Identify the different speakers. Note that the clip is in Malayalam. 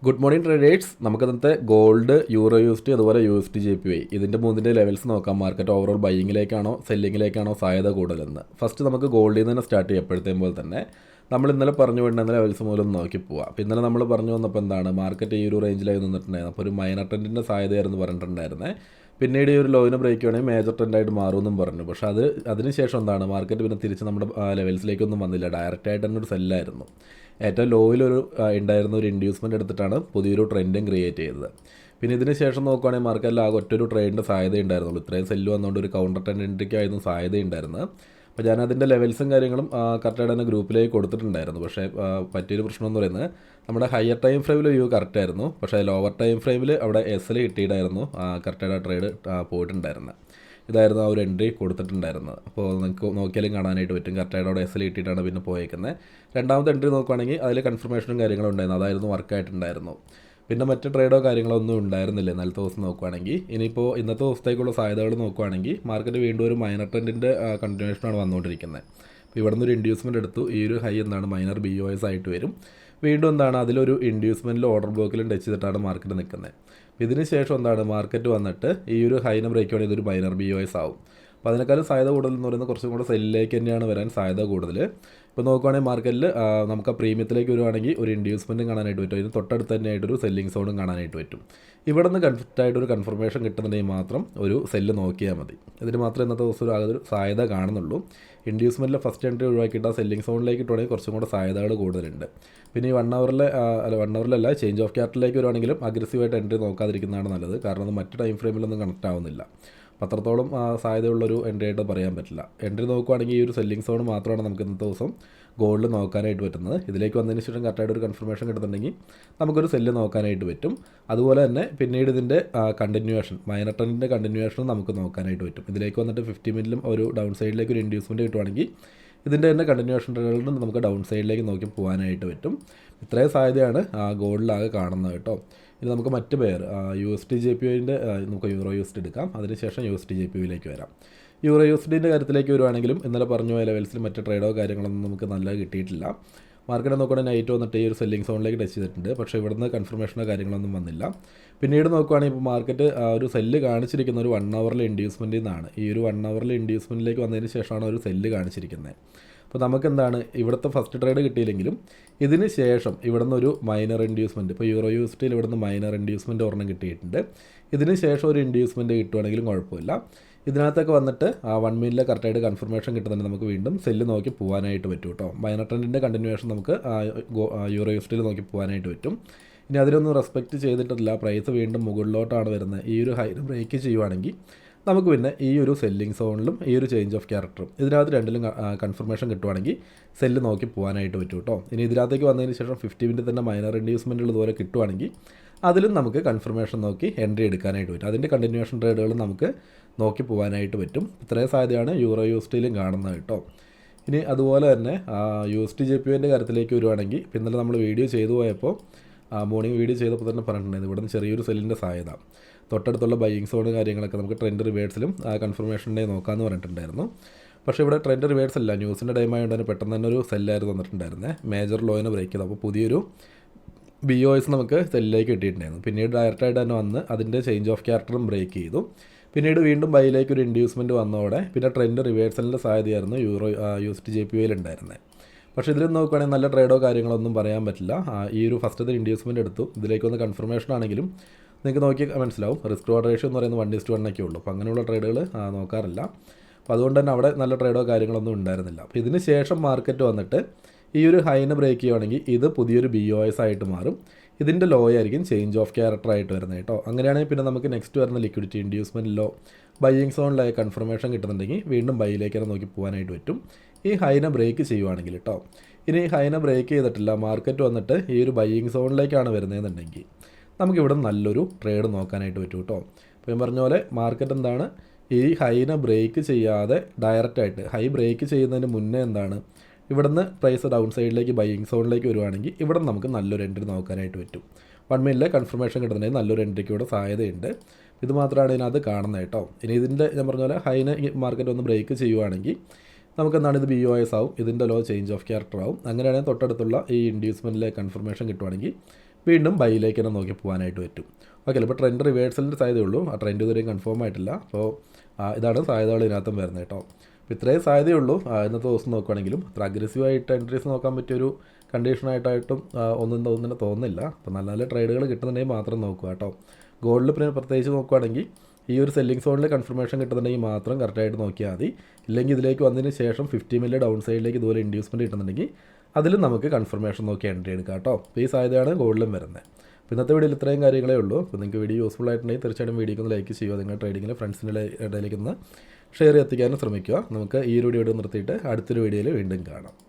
Speaker 1: Good morning traders. നമുക്ക് ഇന്നത്തെ gold, euro U S T അതുപോലെ U S T J P Y ഇതിൻ്റെ മൂന്നിൻ്റെ ലെവൽസ് നോക്കാം. മാർക്കറ്റ് ഓവറോൾ ബൈയിങ്ങിലേക്കാണോ സെല്ലിങ്ങിലേക്കാണോ സാധ്യത കൂടുതലെന്ന്. ഫസ്റ്റ് നമുക്ക് ഗോൾഡിൽ നിന്ന് തന്നെ സ്റ്റാർട്ട് ചെയ്യാം. എപ്പോഴത്തേയും പോലെ തന്നെ നമ്മൾ ഇന്നലെ പറഞ്ഞു വേണ്ട ലെവൽസ് മൂലം നോക്കി പോവാം. അപ്പോൾ ഇന്നലെ നമ്മൾ പറഞ്ഞു വന്നപ്പോൾ എന്താണ് മാർക്കറ്റ് ഈ ഒരു റേഞ്ചിലായി നിന്നിട്ടുണ്ടായിരുന്നു. അപ്പോൾ ഒരു മൈനർ ട്രെൻഡിൻ്റെ സാധ്യതയായിരുന്നു പറഞ്ഞിട്ടുണ്ടായിരുന്നത്. പിന്നീട് ഈ ഒരു ലോയിന് ബ്രേക്ക് വേണമെങ്കിൽ മേജർ ട്രെൻഡായിട്ട് മാറുമെന്നും പറഞ്ഞു. പക്ഷേ അതിനുശേഷം എന്താണ് മാർക്കറ്റ് പിന്നെ തിരിച്ച് നമ്മുടെ ലെവൽസിലേക്കൊന്നും വന്നില്ല. ഡയറക്റ്റായിട്ട് തന്നെ ഒരു സെല്ലായിരുന്നു. ഏറ്റവും ലോയിലൊരു ഉണ്ടായിരുന്ന ഒരു ഇൻഡ്യൂസ്മെൻ്റ് എടുത്തിട്ടാണ് പുതിയൊരു ട്രെൻഡും ക്രിയേറ്റ് ചെയ്തത്. പിന്നെ ഇതിന് ശേഷം നോക്കുകയാണെങ്കിൽ മാർക്കറ്റിൽ ആകെ ഒറ്റൊരു ട്രെൻഡിൻ്റെ സാധ്യത ഉണ്ടായിരുന്നുള്ളൂ. ഇത്രയും സെല്ല് വന്നുകൊണ്ട് ഒരു കൗണ്ടർ ട്രെൻഡിൻ്റെക്കായിരുന്നു സാധ്യത ഉണ്ടായിരുന്നത്. അപ്പോൾ ഞാൻ അതിൻ്റെ ലെവൽസും കാര്യങ്ങളും കറക്റ്റായിട്ട് തന്നെ ഗ്രൂപ്പിലേക്ക് കൊടുത്തിട്ടുണ്ടായിരുന്നു. പക്ഷേ പറ്റിയൊരു പ്രശ്നം എന്ന് പറയുന്നത് നമ്മുടെ ഹയർ ടൈം ഫ്രെയിമിൽ വ്യൂ കറക്റ്റായിരുന്നു. പക്ഷേ ലോവർ ടൈം ഫ്രെയിമിൽ അവിടെ എസ് കിട്ടിയിട്ടായിരുന്നു കറക്റ്റായിട്ട് ട്രേഡ് പോയിട്ടുണ്ടായിരുന്നത്. ഇതായിരുന്നു ആ ഒരു എൻട്രി കൊടുത്തിട്ടുണ്ടായിരുന്നത്. അപ്പോൾ നിങ്ങൾക്ക് നോക്കിയാലും കാണാനായിട്ട് പറ്റും. കറക്റ്റായിട്ട് അവിടെ എസ് കിട്ടിയിട്ടാണ് പിന്നെ പോയേക്കുന്നത്. രണ്ടാമത്തെ എൻട്രി നോക്കുകയാണെങ്കിൽ അതിൽ കൺഫർമേഷനും കാര്യങ്ങളും ഉണ്ടായിരുന്നു. അതായിരുന്നു വർക്കായിട്ടുണ്ടായിരുന്നു. പിന്നെ മറ്റ് ട്രേഡോ കാര്യങ്ങളോ ഒന്നും ഉണ്ടായിരുന്നില്ല ഇന്നലത്തെ ദിവസം നോക്കുകയാണെങ്കിൽ. ഇനിയിപ്പോൾ ഇന്നത്തെ ദിവസത്തേക്കുള്ള സാധ്യതകൾ നോക്കുകയാണെങ്കിൽ മാർക്കറ്റ് വീണ്ടും ഒരു മൈനർ ട്രെൻഡിൻ്റെ കണ്ടിന്യൂഷനാണ് വന്നുകൊണ്ടിരിക്കുന്നത്. അപ്പോൾ ഇവിടെ നിന്നൊരു ഇൻഡ്യൂസ്മെൻറ്റ് എടുത്തു. ഈ ഒരു ഹൈ എന്താണ് മൈനർ ബി ഒ എസ് ആയിട്ട് വരും. വീണ്ടും എന്താണ് അതിലൊരു ഇൻഡ്യൂസ്മെൻറ്റിൽ ഓർഡർ ബ്ലോക്കിലും ടച്ച് ചെയ്തിട്ടാണ് മാർക്കറ്റ് നിൽക്കുന്നത്. ഇതിന് ശേഷം എന്താണ് മാർക്കറ്റ് വന്നിട്ട് ഈ ഒരു ഹൈനെ ബ്രേക്ക് ചെയ്യുകയാണെങ്കിൽ ഇതൊരു മൈനർ ബി ഒ എസ് ആവും. അപ്പോൾ അതിനേക്കാളും സാധ്യത കൂടുതൽ എന്ന് പറയുന്നത് കുറച്ചും കൂടെ സെല്ലിലേക്ക് തന്നെയാണ് വരാൻ സാധ്യത കൂടുതൽ. ഇപ്പോൾ നോക്കുകയാണെങ്കിൽ മാർക്കറ്റിൽ നമുക്ക് ആ പ്രീമിയത്തിലേക്ക് വരുവാണെങ്കിൽ ഒരു ഇൻഡ്യൂസ്മെൻറ്റും കാണാനായിട്ട് പറ്റും. ഇതിന് തൊട്ടടുത്ത് തന്നെയായിട്ടൊരു സെല്ലിംഗ് സോണും കാണാനായിട്ട് പറ്റും. ഇവിടെ നിന്ന് കൺഫർട്ടായിട്ടൊരു കൺഫർമേഷൻ കിട്ടുന്നുണ്ടെങ്കിൽ മാത്രം ഒരു സെല്ല് നോക്കിയാൽ മതി. ഇതിന് മാത്രം ഇന്നത്തെ ദിവസം ഒരു സാധ്യത കാണുന്നുള്ളൂ. ഇൻഡ്യൂസ്മെൻറ്റിൽ ഫസ്റ്റ് എൻട്രി ഒഴിവാക്കിയിട്ട് ആ സെല്ലിംഗ് സോണിലേക്ക് ഇട്ടുവാണെങ്കിൽ കുറച്ചും കൂടെ സാധ്യതകൾ കൂടുതലുണ്ട്. പിന്നെ ഈ 1 അവറിലല്ല ചേഞ്ച് ഓഫ് ക്യാപിറ്റലിലേക്ക് വരുവാണെങ്കിലും അഗ്രസീവായിട്ട് എൻട്രി നോക്കാതിരിക്കുന്നതാണ് നല്ലത്. കാരണം അത് മറ്റ് ടൈം ഫ്രെയിമിലൊന്നും കണക്റ്റ് ആവുന്നില്ല. അപ്പോൾ അത്രത്തോളം സാധ്യതയുള്ളൊരു എൻട്രി ആയിട്ട് പറയാൻ പറ്റില്ല. എൻട്രി നോക്കുവാണെങ്കിൽ ഈ ഒരു സെല്ലിംഗ് സോൺ മാത്രമാണ് നമുക്ക് ഇന്നത്തെ ദിവസം ഗോൾഡ് നോക്കാനായിട്ട് പറ്റുന്നത്. ഇതിലേക്ക് വന്നതിന് ശേഷം കറക്റ്റായിട്ട് ഒരു കൺഫർമേഷൻ കിട്ടുന്നുണ്ടെങ്കിൽ നമുക്കൊരു സെല്ല് നോക്കാനായിട്ട് പറ്റും. അതുപോലെ തന്നെ പിന്നീട് ഇതിൻ്റെ കണ്ടിന്യൂവേഷൻ മൈനർ ട്രെൻഡിൻ്റെ കണ്ടിന്യൂവേഷനും നമുക്ക് നോക്കാനായിട്ട് പറ്റും. ഇതിലേക്ക് വന്നിട്ട് 50 മിനിറ്റിലും ഒരു ഡൗൺ സൈഡിലേക്ക് ഒരു ഇൻഡ്യൂസ്മെൻറ്റ് കിട്ടുവാണെങ്കിൽ ഇതിൻ്റെ തന്നെ കണ്ടിന്യൂവേഷൻ ട്രെൻഡുകളിൽ നമുക്ക് ഡൗൺ സൈഡിലേക്ക് നോക്കി പോകാനായിട്ട് പറ്റും. ഇത്രയും സാധ്യതയാണ് ഗോൾഡിലാകെ കാണുന്നത് കേട്ടോ. ഇനി നമുക്ക് മറ്റ് പേർ U S T J P ഐൻ്റെ നമുക്ക് യൂറോ യു എസ് ടി എടുക്കാം. അതിനുശേഷം U S T J P ഐയിലേക്ക് വരാം. യൂറോ യു എസ് ടിൻ്റെ കാര്യത്തിലേക്ക് വരുവാണെങ്കിലും ഇന്നലെ പറഞ്ഞു പോയ ലെവൽസിൽ മറ്റ് ട്രേഡോ കാര്യങ്ങളൊന്നും നമുക്ക് നല്ല കിട്ടിയിട്ടില്ല. മാർക്കറ്റ് നോക്കുകയാണെങ്കിൽ നൈറ്റ് വന്നിട്ട് ഈ ഒരു സെല്ലിംഗ് സോണിലേക്ക് ടച്ച് ചെയ്തിട്ടുണ്ട്. പക്ഷേ ഇവിടുന്ന് കൺഫർമേഷനോ കാര്യങ്ങളൊന്നും വന്നില്ല. പിന്നീട് നോക്കുകയാണെങ്കിൽ ഇപ്പോൾ മാർക്കറ്റ് ഒരു സെല്ല് കാണിച്ചിരിക്കുന്ന ഒരു 1 അവറിലെ ഇൻഡ്യൂസ്മെൻറ്റിൽ നിന്നാണ്. ഈ ഒരു 1 അവറിലെ ഇൻഡ്യൂസ്മെൻറ്റിലേക്ക് വന്നതിന് ശേഷമാണ് ഒരു സെല്ല് കാണിച്ചിരിക്കുന്നത്. അപ്പോൾ നമുക്ക് എന്താണ് ഇവിടുത്തെ ഫസ്റ്റ് ട്രേഡ് കിട്ടിയില്ലെങ്കിലും ഇതിന് ശേഷം ഇവിടുന്ന് ഒരു മൈനർ ഇൻഡ്യൂസ്മെൻറ്റ് ഇപ്പോൾ യൂറോ യു എസ് ടിയിൽ ഇവിടുന്ന് മൈനർ ഇൻഡ്യൂസ്മെൻറ്റ് ഒരെണ്ണം കിട്ടിയിട്ടുണ്ട്. ഇതിന് ശേഷം ഒരു ഇൻഡ്യൂസ്മെൻറ്റ് കിട്ടുവാണെങ്കിലും കുഴപ്പമില്ല. ഇതിനകത്തൊക്കെ വന്നിട്ട് ആ 1 മിനിറ്റിലെ കറക്റ്റായിട്ട് കൺഫർമേഷൻ കിട്ടുന്നുണ്ടെങ്കിൽ നമുക്ക് വീണ്ടും സെല്ല് നോക്കി പോകാനായിട്ട് പറ്റും കേട്ടോ. മൈനർ ട്രെൻഡിൻ്റെ കണ്ടിന്യൂവേഷൻ നമുക്ക് യൂറോ യു എസ് ടിയിൽ നോക്കി പോകാനായിട്ട് പറ്റും. ഇനി അതിലൊന്നും റെസ്പെക്റ്റ് ചെയ്തിട്ടില്ല. പ്രൈസ് വീണ്ടും മുകളിലോട്ടാണ് വരുന്നത്. ഈ ഒരു ഹൈ ബ്രേക്ക് ചെയ്യുവാണെങ്കിൽ നമുക്ക് പിന്നെ ഈ ഒരു സെല്ലിംഗ് സോണിലും ഈ ഒരു ചേഞ്ച് ഓഫ് ക്യാരക്ടറും ഇതിനകത്ത് രണ്ടിലും കൺഫർമേഷൻ കിട്ടുവാണെങ്കിൽ സെല്ല് നോക്കി പോകാനായിട്ട് പറ്റും കേട്ടോ. ഇനി ഇതിനകത്തേക്ക് വന്നതിന് ശേഷം 50 മിനിറ്റ് തന്നെ മൈനർ ഇൻഡ്യൂസ്മെൻറ്റുകൾ ഇതുപോലെ കിട്ടുവാണെങ്കിൽ അതിലും നമുക്ക് കൺഫർമേഷൻ നോക്കി എൻട്രി എടുക്കാനായിട്ട് പറ്റും. അതിൻ്റെ കണ്ടിന്യൂവേഷൻ ട്രേഡുകളും നമുക്ക് നോക്കി പോകാനായിട്ട് പറ്റും. ഇത്രയും സാധ്യതയാണ് യൂറോ യു എസ് ടിയിലും കാണുന്നത് കേട്ടോ. ഇനി അതുപോലെ തന്നെ U S T J P ഐൻ്റെ കാര്യത്തിലേക്ക് വരുവാണെങ്കിൽ ഇന്നലെ നമ്മൾ വീഡിയോ ചെയ്തു പോയപ്പോൾ മോർണിംഗ് വീഡിയോ ചെയ്തപ്പോൾ തന്നെ പറഞ്ഞിട്ടുണ്ടായിരുന്നു ഇവിടെ നിന്ന് ചെറിയൊരു സെല്ലിൻ്റെ സാധ്യത. തൊട്ടടുത്തുള്ള ബൈയിങ് സോൺ കാര്യങ്ങളൊക്കെ നമുക്ക് ട്രെൻഡ് റിവേഴ്സിലും കൺഫർമേഷൻ്റെ നോക്കാമെന്ന് പറഞ്ഞിട്ടുണ്ടായിരുന്നു. പക്ഷേ ഇവിടെ ട്രെൻഡ് റിവേഴ്സ് അല്ല, ന്യൂസിൻ്റെ ടൈം ആയതുകൊണ്ട് തന്നെ പെട്ടെന്ന് തന്നെ ഒരു സെല്ലായിരുന്നു വന്നിട്ടുണ്ടായിരുന്നത്. മേജർ ലോയിനെ ബ്രേക്ക് ചെയ്തു. അപ്പോൾ പുതിയൊരു ബി ഒ എസ് നമുക്ക് സെല്ലിലേക്ക് കിട്ടിയിട്ടുണ്ടായിരുന്നു. പിന്നീട് ഡയറക്റ്റായിട്ട് തന്നെ വന്ന് അതിൻ്റെ ചേഞ്ച് ഓഫ് ക്യാരക്ടറും ബ്രേക്ക് ചെയ്തു. പിന്നീട് വീണ്ടും ബൈയിലേക്ക് ഒരു ഇൻഡ്യൂസ്മെൻറ്റ് വന്നതോടെ പിന്നെ ട്രെൻഡ് റിവേഴ്സലിൻ്റെ സാധ്യതയായിരുന്നു U S T J P ഐയിൽ ഉണ്ടായിരുന്നത്. പക്ഷേ ഇതിൽ നോക്കുകയാണെങ്കിൽ നല്ല ട്രേഡോ കാര്യങ്ങളൊന്നും പറയാൻ പറ്റില്ല. ഈ ഒരു ഫസ്റ്റത്തെ ഇൻഡ്യൂസ്മെൻറ്റ് എടുത്തു. ഇതിലേക്കൊന്ന് കൺഫർമേഷൻ ആണെങ്കിലും നിങ്ങൾക്ക് നോക്കി മനസ്സിലാവും റിസ്ക് റിവാർഡ് റേഷ്യോ എന്ന് പറയുന്നത് 1:1 ഒക്കെ ഉള്ളൂ. അപ്പോൾ അങ്ങനെയുള്ള ട്രേഡുകൾ നോക്കാറില്ല. അപ്പോൾ അതുകൊണ്ട് തന്നെ അവിടെ നല്ല ട്രേഡോ കാര്യങ്ങളൊന്നും ഉണ്ടായിരുന്നില്ല. അപ്പോൾ ഇതിന് ശേഷം മാർക്കറ്റ് വന്നിട്ട് ഈ ഒരു ഹൈനെ ബ്രേക്ക് ചെയ്യുകയാണെങ്കിൽ ഇത് പുതിയൊരു ബി ഒ എസ് ആയിട്ട് മാറും. ഇതിൻ്റെ ലോ ആയിരിക്കും ചേഞ്ച് ഓഫ് ക്യാരക്ടർ ആയിട്ട് വരുന്നത് കേട്ടോ. അങ്ങനെയാണെങ്കിൽ പിന്നെ നമുക്ക് നെക്സ്റ്റ് വരുന്ന ലിക്വിഡിറ്റി ഇൻഡ്യൂസ്മെൻറ്റിലോ ബൈയിങ് സോണിലായ കൺഫർമേഷൻ കിട്ടുന്നുണ്ടെങ്കിൽ വീണ്ടും ബൈയിലേക്കാണ് നോക്കി പോകാനായിട്ട് പറ്റും. ഈ ഹൈനെ ബ്രേക്ക് ചെയ്യുവാണെങ്കിൽ കേട്ടോ. ഇനി ഈ ഹൈനെ ബ്രേക്ക് ചെയ്തിട്ടില്ല, മാർക്കറ്റ് വന്നിട്ട് ഈ ഒരു ബൈയിങ് സോണിലേക്കാണ് വരുന്നതെന്നുണ്ടെങ്കിൽ നമുക്കിവിടെ നല്ലൊരു ട്രേഡ് നോക്കാനായിട്ട് പറ്റും കേട്ടോ. അപ്പോൾ ഞാൻ പറഞ്ഞ പോലെ മാർക്കറ്റ് എന്താണ് ഈ ഹൈനെ ബ്രേക്ക് ചെയ്യാതെ ഡയറക്റ്റായിട്ട് ഹൈ ബ്രേക്ക് ചെയ്യുന്നതിന് മുന്നേ എന്താണ് ഇവിടുന്ന് പ്രൈസ് ഡൗൺ സൈഡിലേക്ക് ബൈയിങ് സോണിലേക്ക് വരുവാണെങ്കിൽ ഇവിടെ നമുക്ക് നല്ലൊരു എൻട്രി നോക്കാനായിട്ട് പറ്റും. 1 മിനിറ്റിലെ കൺഫർമേഷൻ കിട്ടുന്നതിന് നല്ലൊരു എൻട്രിക്ക് ഇവിടെ സാധ്യതയുണ്ട്. ഇത് മാത്രമാണ് ഇതിനകത്ത് കാണുന്നത് കേട്ടോ. ഇനി ഇതിൻ്റെ ഞാൻ പറഞ്ഞ പോലെ ഹൈനെ മാർക്കറ്റ് ഒന്ന് ബ്രേക്ക് ചെയ്യുവാണെങ്കിൽ നമുക്ക് എന്താണ് ഇത് ബി ഒ എസ് ആവും. ഇതിൻ്റെ ലോ ചേഞ്ച് ഓഫ് ക്യാരക്ടർ ആവും. അങ്ങനെയാണെങ്കിൽ തൊട്ടടുത്തുള്ള ഈ ഇൻഡ്യൂസ്മെൻറ്റിലെ കൺഫർമേഷൻ കിട്ടുവാണെങ്കിൽ വീണ്ടും ബൈയിലേക്ക് തന്നെ നോക്കി പോകാനായിട്ട് പറ്റും. ഓക്കെ, ഇപ്പോൾ ട്രെൻഡ് റിവേഴ്സലിൻ്റെ സാധ്യതയുള്ളൂ. ആ ട്രെൻഡ് ഇതുവരെയും കൺഫേം ആയിട്ടില്ല. അപ്പോൾ ഇതാണ് സാധ്യതകൾ ഇതിനകത്തും വരുന്നത് കേട്ടോ. അപ്പോൾ ഇത്രയും സാധ്യതയുള്ളൂ ഇന്നത്തെ ദിവസം നോക്കുകയാണെങ്കിലും. അത്ര അഗ്രസീവായിട്ട് എൻട്രീസ് നോക്കാൻ പറ്റിയൊരു കണ്ടീഷനായിട്ടായിട്ടും ഒന്നിനെ തോന്നുന്നില്ല. അപ്പോൾ നല്ല നല്ല ട്രേഡുകൾ കിട്ടുന്നുണ്ടെങ്കിൽ മാത്രം നോക്കുക കേട്ടോ. ഗോൾഡിൽ പിന്നെ പ്രത്യേകിച്ച് നോക്കുകയാണെങ്കിൽ ഈ ഒരു സെല്ലിംഗ് സോണിൽ കൺഫർമേഷൻ കിട്ടുന്നുണ്ടെങ്കിൽ മാത്രം കറക്റ്റായിട്ട് നോക്കിയാൽ മതി. ഇല്ലെങ്കിൽ ഇതിലേക്ക് വന്നതിന് ശേഷം 50 മില്യൺ ഡൗൺ സൈഡിലേക്ക് ഇതുപോലെ ഇൻഡ്യൂസ്മെൻറ്റ് കിട്ടുന്നുണ്ടെങ്കിൽ അതിലും നമുക്ക് കൺഫർമേഷൻ നോക്കി എൻട്രി എടുക്കാം കേട്ടോ. അപ്പോൾ ഈ സാധ്യതയാണ് ഗോൾഡിലും വരുന്നത്. അപ്പോൾ ഇന്നത്തെ വീഡിയോയിൽ ഇത്രയും കാര്യങ്ങളേ ഉള്ളൂ. അപ്പോൾ നിങ്ങൾക്ക് വീഡിയോ യൂസ്ഫുൾ ആയിട്ടുണ്ടെങ്കിൽ തീർച്ചയായിട്ടും വീഡിയോക്ക് ഒന്ന് ലൈക്ക് ചെയ്യുക. നിങ്ങൾ ട്രേഡിങ്ങിൽ ഫ്രണ്ട്സിൻ്റെ ഇടയിലേക്ക് ഒന്ന് ഷെയർ എത്തിക്കാനും ശ്രമിക്കുക. നമുക്ക് ഈ ഒരു വീഡിയോ നിർത്തിയിട്ട് അടുത്തൊരു വീഡിയോയിൽ വീണ്ടും കാണാം.